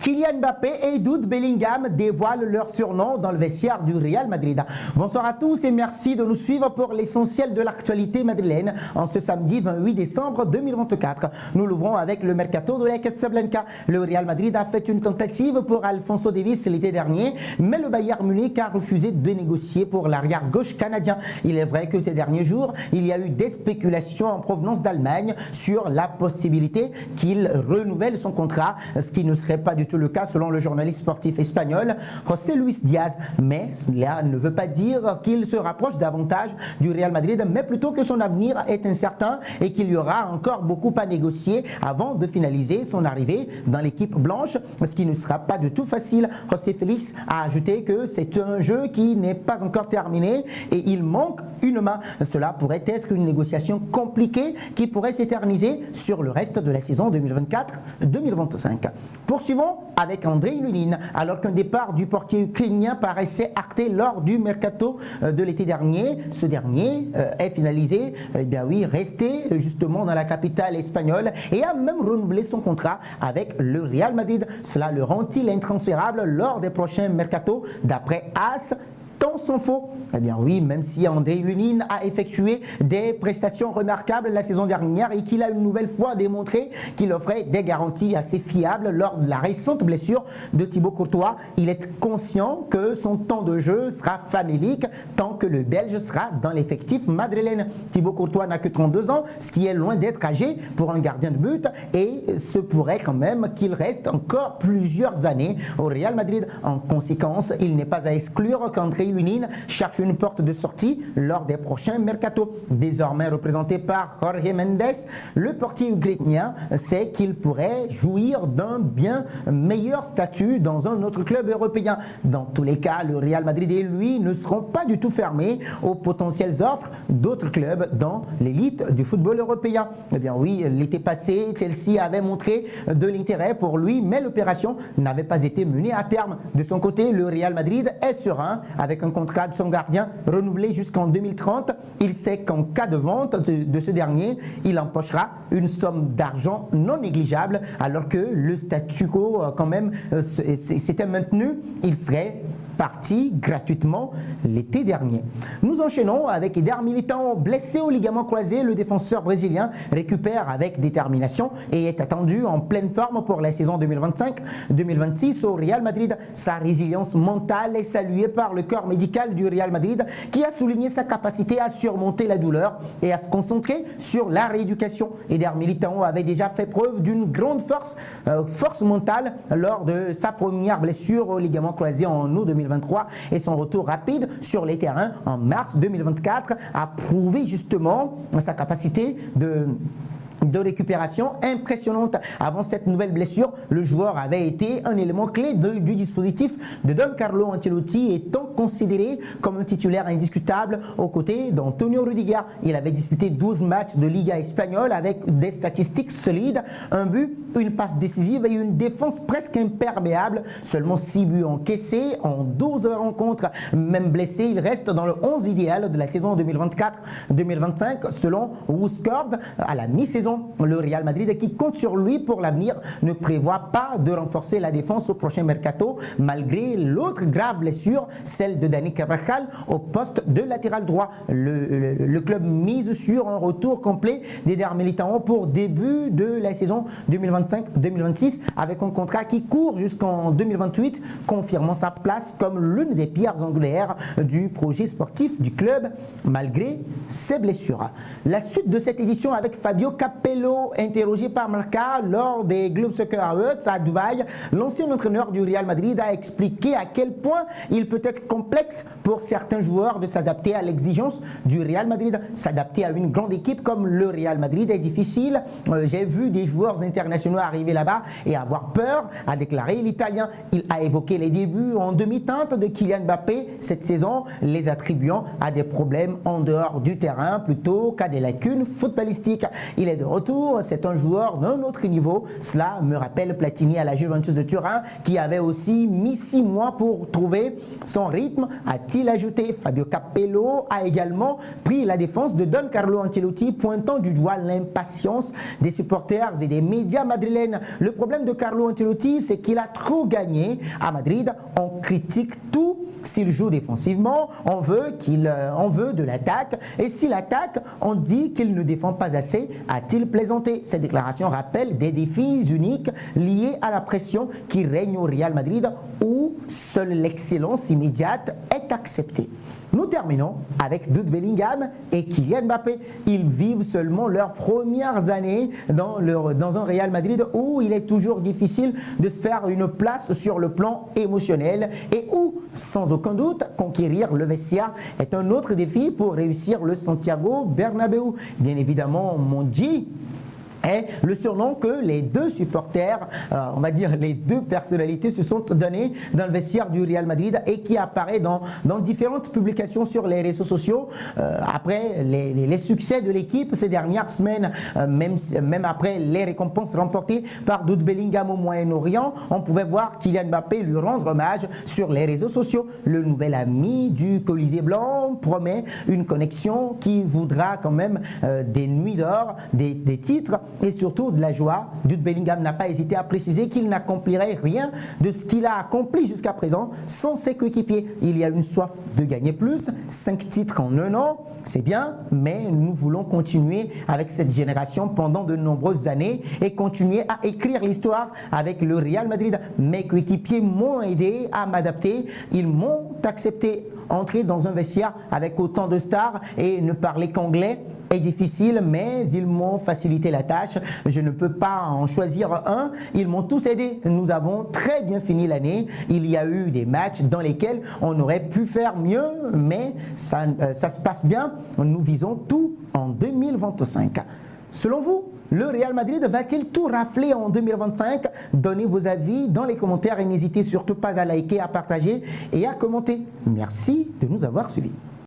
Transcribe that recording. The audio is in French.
Kylian Mbappé et Jude Bellingham dévoilent leur surnom dans le vestiaire du Real Madrid. Bonsoir à tous et merci de nous suivre pour l'essentiel de l'actualité madrilène en ce samedi 28 décembre 2024. Nous l'ouvrons avec le mercato de la Casablanca. Le Real Madrid a fait une tentative pour Alphonso Davies l'été dernier, mais le Bayern Munich a refusé de négocier pour l'arrière gauche canadien. Il est vrai que ces derniers jours, il y a eu des spéculations en provenance d'Allemagne sur la possibilité qu'il renouvelle son contrat, ce qui ne serait pas du tout le cas selon le journaliste sportif espagnol José Luis Diaz. Mais cela ne veut pas dire qu'il se rapproche davantage du Real Madrid, mais plutôt que son avenir est incertain et qu'il y aura encore beaucoup à négocier avant de finaliser son arrivée dans l'équipe blanche, ce qui ne sera pas du tout facile. José Félix a ajouté que c'est un jeu qui n'est pas encore terminé et il manque une main. Cela pourrait être une négociation compliquée qui pourrait s'éterniser sur le reste de la saison 2024-2025. Poursuivons avec Andrei Lunin. Alors qu'un départ du portier ukrainien paraissait acté lors du mercato de l'été dernier, ce dernier est finalisé, resté justement dans la capitale espagnole et a même renouvelé son contrat avec le Real Madrid. Cela le rend-il intransférable lors des prochains mercatos d'après AS? Tant s'en faut. Eh bien oui, même si Andrei Lunin a effectué des prestations remarquables la saison dernière et qu'il a une nouvelle fois démontré qu'il offrait des garanties assez fiables lors de la récente blessure de Thibaut Courtois, il est conscient que son temps de jeu sera famélique tant que le Belge sera dans l'effectif madrilène. Thibaut Courtois n'a que 32 ans, ce qui est loin d'être âgé pour un gardien de but et se pourrait quand même qu'il reste encore plusieurs années au Real Madrid. En conséquence, il n'est pas à exclure qu'Andrei Lunin cherche une porte de sortie lors des prochains mercatos. Désormais représenté par Jorge Mendes, le portier ukrainien sait qu'il pourrait jouir d'un bien meilleur statut dans un autre club européen. Dans tous les cas, le Real Madrid et lui ne seront pas du tout fermés aux potentielles offres d'autres clubs dans l'élite du football européen. Eh bien oui, l'été passé, Chelsea avait montré de l'intérêt pour lui, mais l'opération n'avait pas été menée à terme. De son côté, le Real Madrid est serein avec un contrat de son gardien renouvelé jusqu'en 2030. Il sait qu'en cas de vente de ce dernier, il empochera une somme d'argent non négligeable alors que le statu quo quand même s'était maintenu. Il serait parti gratuitement l'été dernier. Nous enchaînons avec Eder Militão, blessé au ligament croisé. Le défenseur brésilien récupère avec détermination et est attendu en pleine forme pour la saison 2025-2026 au Real Madrid. Sa résilience mentale est saluée par le corps médical du Real Madrid qui a souligné sa capacité à surmonter la douleur et à se concentrer sur la rééducation. Eder Militão avait déjà fait preuve d'une grande force mentale lors de sa première blessure au ligament croisé en août 2023 et son retour rapide sur les terrains en mars 2024 a prouvé justement sa capacité de récupération impressionnante. Avant cette nouvelle blessure, le joueur avait été un élément clé du dispositif de Don Carlo Ancelotti, étant considéré comme un titulaire indiscutable aux côtés d'Antonio Rudiger. Il avait disputé 12 matchs de Liga espagnole avec des statistiques solides, un but, une passe décisive et une défense presque imperméable. Seulement 6 buts encaissés en 12 rencontres. Même blessé, il reste dans le 11 idéal de la saison 2024-2025 selon WhoScored à la mi-saison. Le Real Madrid, qui compte sur lui pour l'avenir, ne prévoit pas de renforcer la défense au prochain mercato malgré l'autre grave blessure, celle de Dani Carvajal au poste de latéral droit. Le club mise sur un retour complet d'Eder Militão pour début de la saison 2025-2026 avec un contrat qui court jusqu'en 2028, confirmant sa place comme l'une des pierres angulaires du projet sportif du club malgré ses blessures. La suite de cette édition avec Fabio Capello, interrogé par Marca lors des Globe Soccer Awards à Dubaï, l'ancien entraîneur du Real Madrid a expliqué à quel point il peut être complexe pour certains joueurs de s'adapter à l'exigence du Real Madrid. S'adapter à une grande équipe comme le Real Madrid est difficile. J'ai vu des joueurs internationaux arriver là-bas et avoir peur, a déclaré l'Italien. Il a évoqué les débuts en demi-teinte de Kylian Mbappé cette saison, les attribuant à des problèmes en dehors du terrain plutôt qu'à des lacunes footballistiques. Il est de retour, c'est un joueur d'un autre niveau. Cela me rappelle Platini à la Juventus de Turin qui avait aussi mis 6 mois pour trouver son rythme, a-t-il ajouté. Fabio Capello a également pris la défense de Don Carlo Ancelotti, pointant du doigt l'impatience des supporters et des médias madrilènes. Le problème de Carlo Ancelotti, c'est qu'il a trop gagné à Madrid. On critique tout. S'il joue défensivement, on veut de l'attaque. Et s'il attaque, on dit qu'il ne défend pas assez, a-t-il plaisanté. Cette déclaration rappelle des défis uniques liés à la pression qui règne au Real Madrid où seule l'excellence immédiate est acceptée. Nous terminons avec Jude Bellingham et Kylian Mbappé. Ils vivent seulement leurs premières années dans un Real Madrid où il est toujours difficile de se faire une place sur le plan émotionnel et où, sans aucun doute, conquérir le vestiaire est un autre défi pour réussir le Santiago Bernabéu. Bien évidemment, Monji est le surnom que les deux supporters, on va dire les deux personnalités se sont donnés dans le vestiaire du Real Madrid et qui apparaît dans différentes publications sur les réseaux sociaux. Après les succès de l'équipe ces dernières semaines, même après les récompenses remportées par Jude Bellingham au Moyen-Orient, on pouvait voir Kylian Mbappé lui rendre hommage sur les réseaux sociaux. Le nouvel ami du Colisée Blanc promet une connexion qui voudra quand même des nuits d'or, des titres et surtout de la joie. Jude Bellingham n'a pas hésité à préciser qu'il n'accomplirait rien de ce qu'il a accompli jusqu'à présent sans ses coéquipiers. Il y a une soif de gagner plus, 5 titres en 1 an, c'est bien, mais nous voulons continuer avec cette génération pendant de nombreuses années et continuer à écrire l'histoire avec le Real Madrid. Mes coéquipiers m'ont aidé à m'adapter, ils m'ont accepté. Entrer dans un vestiaire avec autant de stars et ne parler qu'anglais est difficile, mais ils m'ont facilité la tâche. Je ne peux pas en choisir un. Ils m'ont tous aidé. Nous avons très bien fini l'année. Il y a eu des matchs dans lesquels on aurait pu faire mieux, mais ça se passe bien. Nous visons tout en 2025. Selon vous, le Real Madrid va-t-il tout rafler en 2025? Donnez vos avis dans les commentaires et n'hésitez surtout pas à liker, à partager et à commenter. Merci de nous avoir suivis.